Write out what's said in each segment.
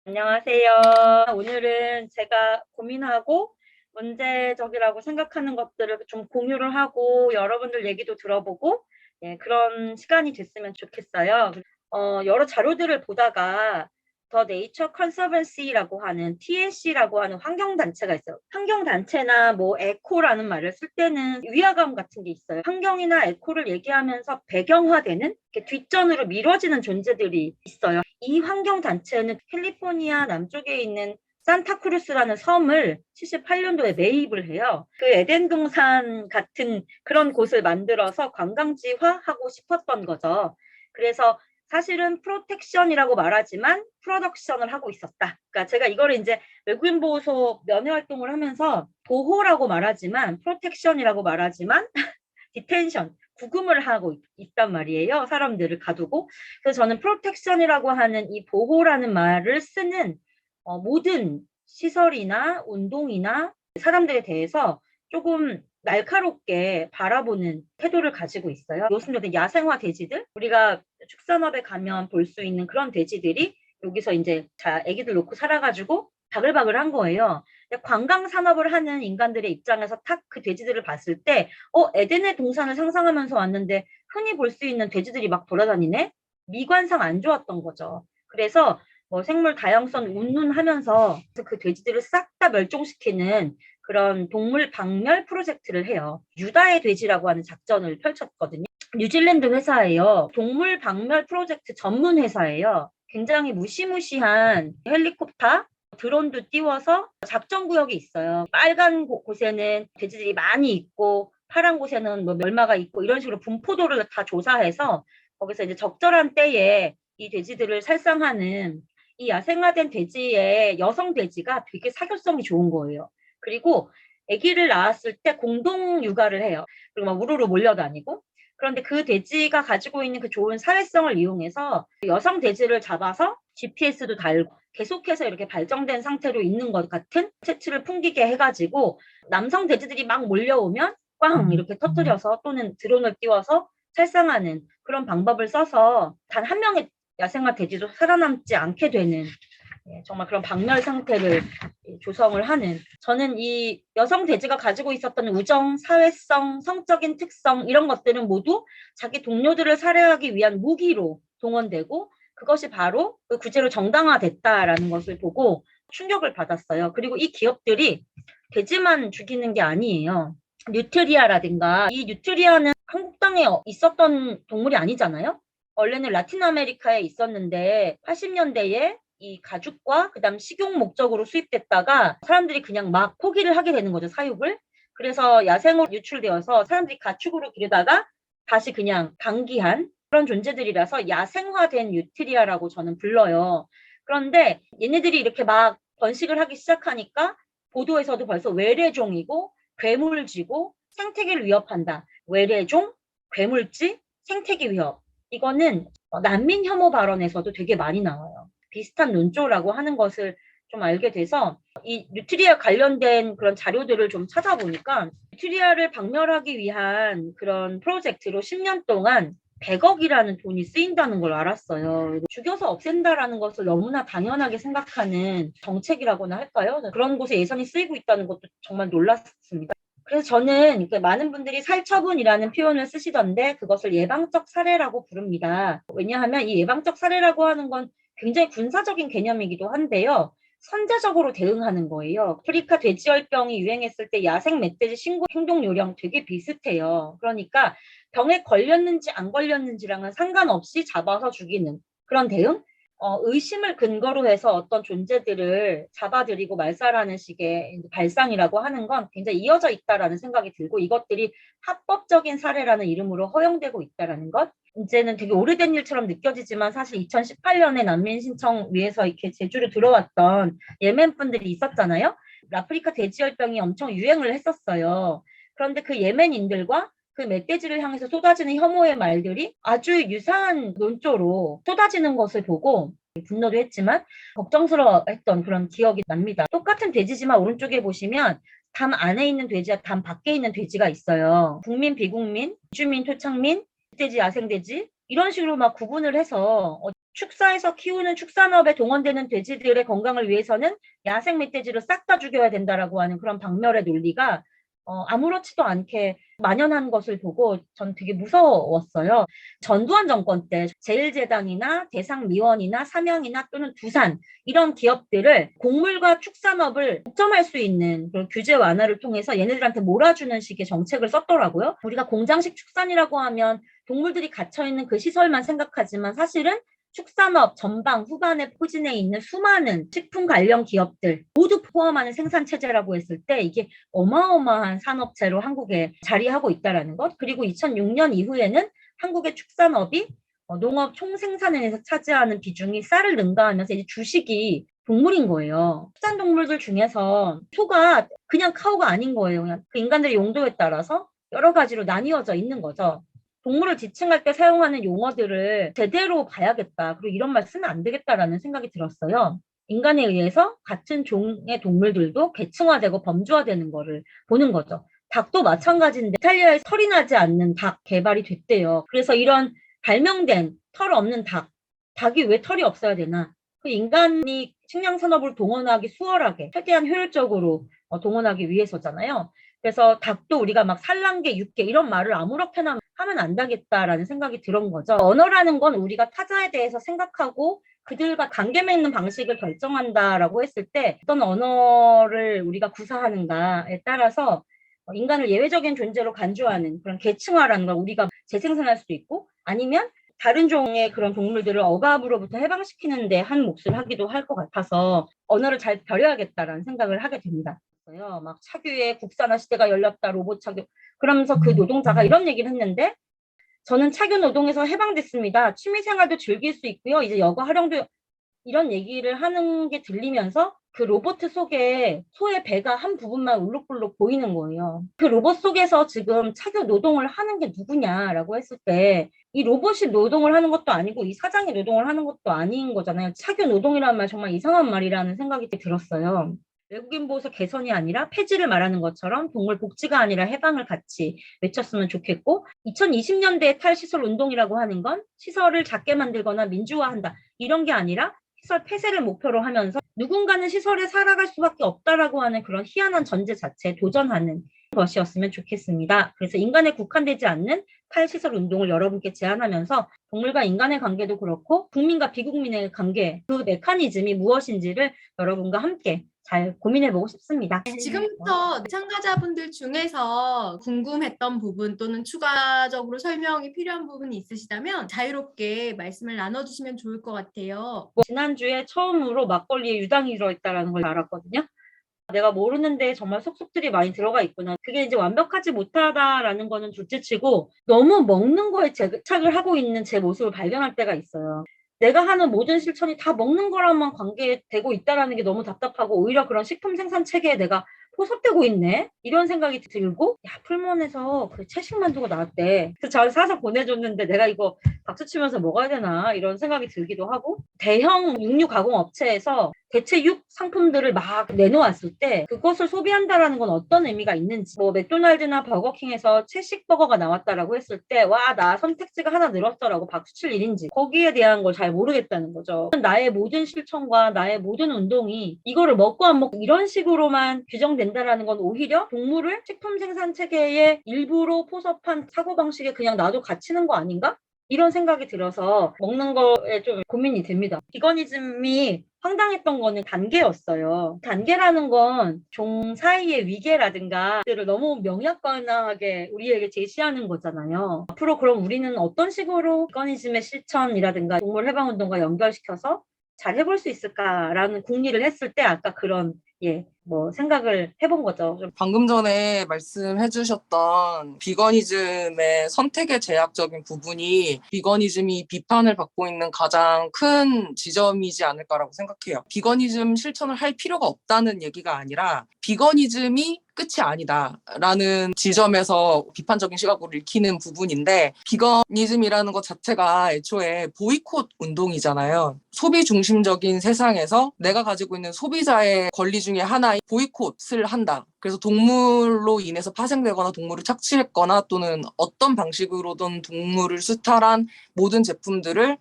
안녕하세요. 오늘은 제가 고민하고 문제적이라고 생각하는 것들을 좀 공유를 하고 여러분들 얘기도 들어보고 그런 시간이 됐으면 좋겠어요. 여러 자료들을 보다가 더 네이처 컨서번시라고 하는 TNC라고 하는 환경단체가 있어요. 환경단체나 뭐 에코라는 말을 쓸 때는 위화감 같은 게 있어요. 환경이나 에코를 얘기하면서 배경화되는 뒷전으로 미뤄지는 존재들이 있어요. 이 환경단체는 캘리포니아 남쪽에 있는 산타크루스라는 섬을 78년도에 매입을 해요. 그 에덴 동산 같은 그런 곳을 만들어서 관광지화하고 싶었던 거죠. 그래서 사실은 프로텍션이라고 말하지만 프로덕션을 하고 있었다. 그러니까 제가 이거를 이제 외국인 보호소 면회 활동을 하면서 보호라고 말하지만 프로텍션이라고 말하지만 디텐션, 구금을 하고 있단 말이에요. 사람들을 가두고. 그래서 저는 프로텍션이라고 하는 이 보호라는 말을 쓰는 모든 시설이나 운동이나 사람들에 대해서 조금 날카롭게 바라보는 태도를 가지고 있어요. 요즘 야생화 돼지들, 우리가 축산업에 가면 볼 수 있는 그런 돼지들이 여기서 이제 애기들 놓고 살아가지고 바글바글한 거예요. 관광 산업을 하는 인간들의 입장에서 딱 그 돼지들을 봤을 때, 에덴의 동산을 상상하면서 왔는데 흔히 볼 수 있는 돼지들이 막 돌아다니네? 미관상 안 좋았던 거죠. 그래서 뭐 생물 다양성 운운하면서 그 돼지들을 싹 다 멸종시키는 그런 동물 박멸 프로젝트를 해요. 유다의 돼지라고 하는 작전을 펼쳤거든요. 뉴질랜드 회사예요. 동물 박멸 프로젝트 전문 회사예요. 굉장히 무시무시한 헬리콥터, 드론도 띄워서 작전 구역이 있어요. 빨간 곳에는 돼지들이 많이 있고 파란 곳에는 뭐 멸마가 있고 이런 식으로 분포도를 다 조사해서 거기서 이제 적절한 때에 이 돼지들을 살상하는 이 야생화된 돼지의 여성 돼지가 되게 사교성이 좋은 거예요. 그리고 아기를 낳았을 때 공동 육아를 해요. 그리고 막 우르르 몰려다니고. 그런데 그 돼지가 가지고 있는 그 좋은 사회성을 이용해서 여성 돼지를 잡아서 GPS도 달고 계속해서 이렇게 발정된 상태로 있는 것 같은 채취를 풍기게 해가지고 남성 돼지들이 막 몰려오면 꽝 이렇게 터뜨려서 또는 드론을 띄워서 살상하는 그런 방법을 써서 단 한 명의 야생화 돼지도 살아남지 않게 되는 정말 그런 박멸 상태를 조성을 하는, 저는 이 여성 돼지가 가지고 있었던 우정, 사회성, 성적인 특성 이런 것들은 모두 자기 동료들을 살해하기 위한 무기로 동원되고 그것이 바로 그 구제로 정당화됐다라는 것을 보고 충격을 받았어요. 그리고 이 기업들이 돼지만 죽이는 게 아니에요. 뉴트리아라든가, 이 뉴트리아는 한국 땅에 있었던 동물이 아니잖아요. 원래는 라틴 아메리카에 있었는데 80년대에 이 가죽과 그다음 식용 목적으로 수입됐다가 사람들이 그냥 막 포기를 하게 되는 거죠, 사육을. 그래서 야생으로 유출되어서 사람들이 가축으로 기르다가 다시 그냥 방기한 그런 존재들이라서 야생화된 뉴트리아라고 저는 불러요. 그런데 얘네들이 이렇게 막 번식을 하기 시작하니까 보도에서도 벌써 외래종이고 괴물쥐고 생태계를 위협한다. 외래종, 괴물쥐, 생태계 위협. 이거는 난민 혐오 발언에서도 되게 많이 나와요. 비슷한 논조라고 하는 것을 좀 알게 돼서 이 뉴트리아 관련된 그런 자료들을 좀 찾아보니까 뉴트리아를 박멸하기 위한 그런 프로젝트로 10년 동안 100억이라는 돈이 쓰인다는 걸 알았어요. 죽여서 없앤다라는 것을 너무나 당연하게 생각하는 정책이라고나 할까요? 그런 곳에 예산이 쓰이고 있다는 것도 정말 놀랐습니다. 그래서 저는 많은 분들이 살처분이라는 표현을 쓰시던데 그것을 예방적 사례라고 부릅니다. 왜냐하면 이 예방적 사례라고 하는 건 굉장히 군사적인 개념이기도 한데요. 선제적으로 대응하는 거예요. 아프리카 돼지열병이 유행했을 때 야생 멧돼지 신고 행동 요령 되게 비슷해요. 그러니까 병에 걸렸는지 안 걸렸는지랑은 상관없이 잡아서 죽이는 그런 대응? 의심을 근거로 해서 어떤 존재들을 잡아들이고 말살하는 식의 발상이라고 하는 건 굉장히 이어져 있다라는 생각이 들고 이것들이 합법적인 사례라는 이름으로 허용되고 있다라는 것. 이제는 되게 오래된 일처럼 느껴지지만 사실 2018년에 난민 신청 위해서 이렇게 제주를 들어왔던 예멘 분들이 있었잖아요. 아프리카 돼지열병이 엄청 유행을 했었어요. 그런데 그 예멘인들과 그 멧돼지를 향해서 쏟아지는 혐오의 말들이 아주 유사한 논조로 쏟아지는 것을 보고 분노도 했지만 걱정스러워했던 그런 기억이 납니다. 똑같은 돼지지만 오른쪽에 보시면 담 안에 있는 돼지와 담 밖에 있는 돼지가 있어요. 국민, 비국민, 주민, 토착민, 멧돼지, 야생돼지 이런 식으로 막 구분을 해서 축사에서 키우는 축산업에 동원되는 돼지들의 건강을 위해서는 야생 멧돼지를 싹 다 죽여야 된다라고 하는 그런 박멸의 논리가 아무렇지도 않게 만연한 것을 보고 전 되게 무서웠어요. 전두환 정권 때 제일제당이나 대상미원이나 삼양이나 또는 두산 이런 기업들을 곡물과 축산업을 독점할 수 있는 그런 규제 완화를 통해서 얘네들한테 몰아주는 식의 정책을 썼더라고요. 우리가 공장식 축산이라고 하면 동물들이 갇혀있는 그 시설만 생각하지만 사실은 축산업 전방 후반에 포진해 있는 수많은 식품 관련 기업들 모두 포함하는 생산 체제라고 했을 때 이게 어마어마한 산업체로 한국에 자리하고 있다라는 것. 그리고 2006년 이후에는 한국의 축산업이 농업 총생산에서 차지하는 비중이 쌀을 능가하면서 이제 주식이 동물인 거예요. 축산동물들 중에서 소가 그냥 카우가 아닌 거예요. 그냥 그 인간들의 용도에 따라서 여러 가지로 나뉘어져 있는 거죠. 동물을 지칭할 때 사용하는 용어들을 제대로 봐야겠다. 그리고 이런 말 쓰면 안 되겠다라는 생각이 들었어요. 인간에 의해서 같은 종의 동물들도 계층화되고 범주화되는 거를 보는 거죠. 닭도 마찬가지인데 이탈리아에 털이 나지 않는 닭 개발이 됐대요. 그래서 이런 발명된 털 없는 닭이 왜 털이 없어야 되나? 그 인간이 식량 산업을 동원하기 수월하게 최대한 효율적으로 동원하기 위해서잖아요. 그래서 닭도 우리가 막 산란계, 육계 이런 말을 아무렇게나 하면 안 되겠다라는 생각이 들은 거죠. 언어라는 건 우리가 타자에 대해서 생각하고 그들과 관계 맺는 방식을 결정한다라고 했을 때 어떤 언어를 우리가 구사하는가에 따라서 인간을 예외적인 존재로 간주하는 그런 계층화라는 걸 우리가 재생산할 수도 있고 아니면 다른 종의 그런 동물들을 억압으로부터 해방시키는데 한 몫을 하기도 할 것 같아서 언어를 잘 벼려야겠다라는 생각을 하게 됩니다. 막 차규의 국산화 시대가 열렸다, 로봇 차규. 그러면서 그 노동자가 이런 얘기를 했는데 저는 차규 노동에서 해방됐습니다. 취미생활도 즐길 수 있고요. 이제 여가 활용도 이런 얘기를 하는 게 들리면서 그 로봇 속에 소의 배가 한 부분만 울룩불룩 보이는 거예요. 그 로봇 속에서 지금 차규 노동을 하는 게 누구냐라고 했을 때 이 로봇이 노동을 하는 것도 아니고 이 사장이 노동을 하는 것도 아닌 거잖아요. 차규 노동이라는 말 정말 이상한 말이라는 생각이 들었어요. 외국인 보호소 개선이 아니라 폐지를 말하는 것처럼 동물 복지가 아니라 해방을 같이 외쳤으면 좋겠고 2020년대 탈시설 운동이라고 하는 건 시설을 작게 만들거나 민주화한다 이런 게 아니라 시설 폐쇄를 목표로 하면서 누군가는 시설에 살아갈 수밖에 없다라고 하는 그런 희한한 전제 자체에 도전하는 것이었으면 좋겠습니다. 그래서 인간에 국한되지 않는 탈시설 운동을 여러분께 제안하면서 동물과 인간의 관계도 그렇고 국민과 비국민의 관계 그 메커니즘이 무엇인지를 여러분과 함께 잘 고민해보고 싶습니다. 지금부터 참가자분들 중에서 궁금했던 부분 또는 추가적으로 설명이 필요한 부분이 있으시다면 자유롭게 말씀을 나눠주시면 좋을 것 같아요. 지난주에 처음으로 막걸리에 유당이 들어있다는 걸 알았거든요. 내가 모르는데 정말 속속들이 많이 들어가 있구나. 그게 이제 완벽하지 못하다라는 거는 둘째치고 너무 먹는 거에 집착을 하고 있는 제 모습을 발견할 때가 있어요. 내가 하는 모든 실천이 다 먹는 거랑만 관계되고 있다라는 게 너무 답답하고 오히려 그런 식품 생산 체계에 내가 포섭되고 있네? 이런 생각이 들고 야 풀몬에서 그 채식만두가 나왔대. 그래서 잘 사서 보내줬는데 내가 이거 박수치면서 먹어야 되나 이런 생각이 들기도 하고 대형 육류 가공 업체에서 대체 육 상품들을 막 내놓았을 때 그것을 소비한다라는 건 어떤 의미가 있는지 뭐 맥도날드나 버거킹에서 채식 버거가 나왔다라고 했을 때 와 나 선택지가 하나 늘었더라고 박수칠 일인지 거기에 대한 걸 잘 모르겠다는 거죠. 나의 모든 실천과 나의 모든 운동이 이거를 먹고 안 먹고 이런 식으로만 규정된다라는 건 오히려 동물을 식품 생산 체계의 일부로 포섭한 사고방식에 그냥 놔도 갇히는 거 아닌가? 이런 생각이 들어서 먹는 거에 좀 고민이 됩니다. 비거니즘이 황당했던 거는 단계였어요. 단계라는 건 종 사이의 위계라든가 를 너무 명약관하게 우리에게 제시하는 거잖아요. 앞으로 그럼 우리는 어떤 식으로 비거니즘의 실천이라든가 동물 해방운동과 연결시켜서 잘 해볼 수 있을까라는 궁리를 했을 때 아까 그런 생각을 해본 거죠. 방금 전에 말씀해 주셨던 비거니즘의 선택의 제약적인 부분이 비거니즘이 비판을 받고 있는 가장 큰 지점이지 않을까라고 생각해요. 비거니즘 실천을 할 필요가 없다는 얘기가 아니라 비거니즘이 끝이 아니다라는 지점에서 비판적인 시각으로 읽히는 부분인데 비거니즘이라는 것 자체가 애초에 보이콧 운동이잖아요. 소비 중심적인 세상에서 내가 가지고 있는 소비자의 권리 중에 하나인 보이콧을 한다. 그래서 동물로 인해서 파생되거나 동물을 착취했거나 또는 어떤 방식으로든 동물을 수탈한 모든 제품들을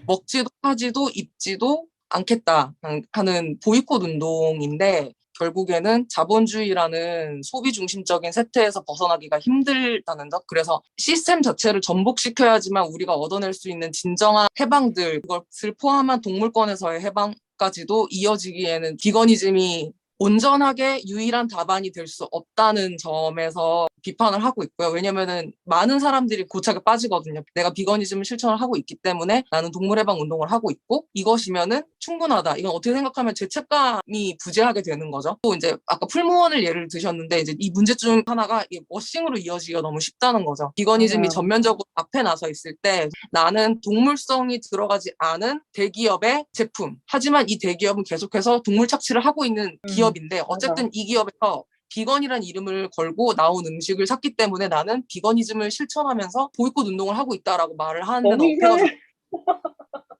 먹지도 하지도 입지도 않겠다 하는 보이콧 운동인데 결국에는 자본주의라는 소비 중심적인 세태에서 벗어나기가 힘들다는 것. 그래서 시스템 자체를 전복시켜야지만 우리가 얻어낼 수 있는 진정한 해방들, 그것을 포함한 동물권에서의 해방까지도 이어지기에는 비거니즘이 온전하게 유일한 답안이 될 수 없다는 점에서 비판을 하고 있고요. 왜냐면은 많은 사람들이 고착에 빠지거든요. 내가 비거니즘을 실천을 하고 있기 때문에 나는 동물해방 운동을 하고 있고 이것이면은 충분하다. 이건 어떻게 생각하면 죄책감이 부재하게 되는 거죠. 또 이제 아까 풀무원을 예를 드셨는데 이제 이 문제 중 하나가 이 워싱으로 이어지기가 너무 쉽다는 거죠. 비거니즘이 맞아요. 전면적으로 앞에 나서 있을 때 나는 동물성이 들어가지 않은 대기업의 제품. 하지만 이 대기업은 계속해서 동물 착취를 하고 있는 기업인데 어쨌든 이 기업에서 비건이라는 이름을 걸고 나온 음식을 샀기 때문에 나는 비거니즘을 실천하면서 보이콧 운동을 하고 있다라고 말을 하는 데는 너무 억해가지고 이상해.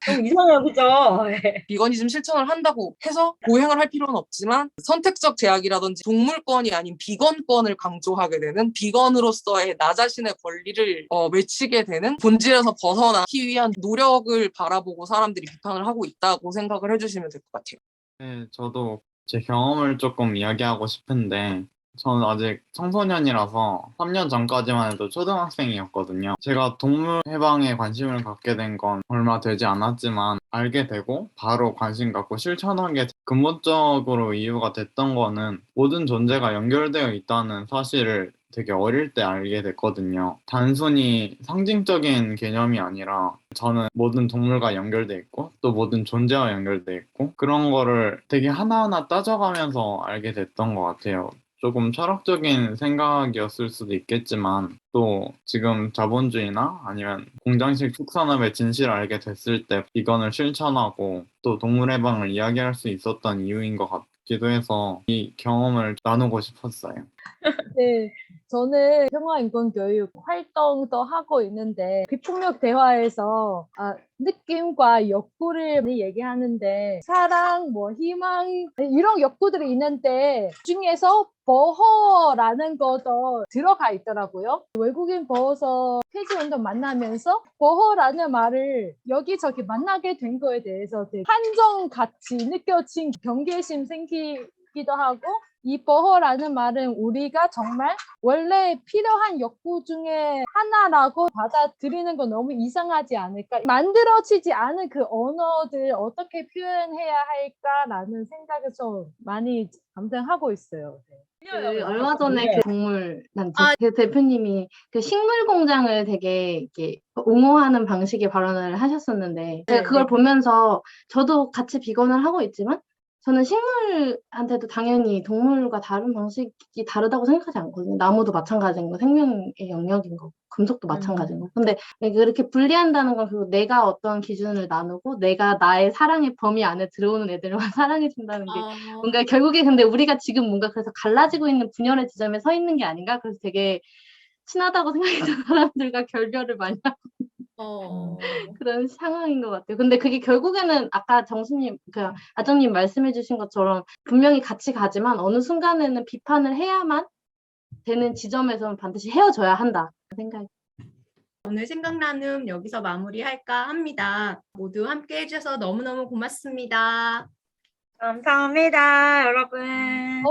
너무 이상해요, 그죠? 네. 비거니즘 실천을 한다고 해서 보행을 할 필요는 없지만 선택적 제약이라든지 동물권이 아닌 비건권을 강조하게 되는 비건으로서의 나 자신의 권리를 외치게 되는 본질에서 벗어나기 위한 노력을 바라보고 사람들이 비판을 하고 있다고 생각을 해주시면 될 것 같아요. 네, 저도 제 경험을 조금 이야기하고 싶은데, 저는 아직 청소년이라서 3년 전까지만 해도 초등학생이었거든요. 제가 동물 해방에 관심을 갖게 된 건 얼마 되지 않았지만, 알게 되고 바로 관심 갖고 실천하게 근본적으로 이유가 됐던 거는 모든 존재가 연결되어 있다는 사실을 되게 어릴 때 알게 됐거든요. 단순히 상징적인 개념이 아니라 저는 모든 동물과 연결돼 있고 또 모든 존재와 연결돼 있고 그런 거를 되게 하나하나 따져가면서 알게 됐던 것 같아요. 조금 철학적인 생각이었을 수도 있겠지만 또 지금 자본주의나 아니면 공장식 축산업의 진실을 알게 됐을 때 비건을 실천하고 또 동물 해방을 이야기할 수 있었던 이유인 것 같기도 해서 이 경험을 나누고 싶었어요. 네, 저는 평화인권교육 활동도 하고 있는데 비폭력 대화에서 느낌과 욕구를 많이 얘기하는데 사랑, 뭐 희망 이런 욕구들이 있는데 중에서 보호라는 것도 들어가 있더라고요. 외국인 보호소 폐지운동 만나면서 보호라는 말을 여기저기 만나게 된 거에 대해서 되게 한정같이 느껴진 경계심 생기기도 하고 이 보호라는 말은 우리가 정말 원래 필요한 욕구 중에 하나라고 받아들이는 건 너무 이상하지 않을까? 만들어지지 않은 그 언어들 어떻게 표현해야 할까라는 생각을 좀 많이 감상하고 있어요. 그 얼마 전에 그 동물 단체 아. 그 대표님이 그 식물 공장을 되게 이렇게 옹호하는 방식의 발언을 하셨었는데 제가 그걸 보면서 저도 같이 비건을 하고 있지만 저는 식물한테도 당연히 동물과 다른 방식이 다르다고 생각하지 않거든요. 나무도 마찬가지인 거, 생명의 영역인 거, 금속도 마찬가지인 거. 근데 그렇게 분리한다는 건 그리고 내가 어떤 기준을 나누고 내가 나의 사랑의 범위 안에 들어오는 애들만 사랑해준다는 게 뭔가 결국에 근데 우리가 지금 뭔가 그래서 갈라지고 있는 분열의 지점에 서 있는 게 아닌가? 그래서 되게 친하다고 생각했던 사람들과 결별을 많이 하고 그런 상황인 것 같아요. 근데 그게 결국에는 아까 정수님, 그 아정님 말씀해주신 것처럼 분명히 같이 가지만 어느 순간에는 비판을 해야만 되는 지점에서는 반드시 헤어져야 한다 생각이. 오늘 생각 나눔 여기서 마무리할까 합니다. 모두 함께 해주셔서 너무너무 고맙습니다. 감사합니다, 여러분.